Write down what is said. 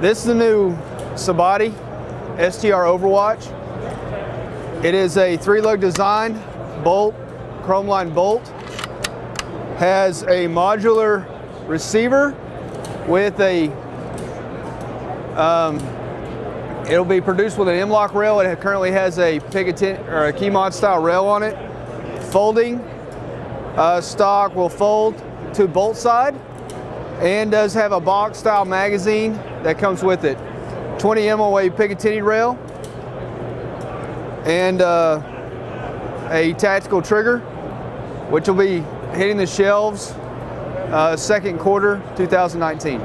This is the new Sabatti STR Overwatch. It is a 3-lug design, bolt, chrome line bolt. Has a modular receiver with a, it'll be produced with an M-lock rail. It currently has a Picatinny or a Keymod style rail on it. Folding stock will fold to bolt side, and does have a box style magazine that comes with it. 20 MOA Picatinny rail, and a tactical trigger, which will be hitting the shelves second quarter 2019.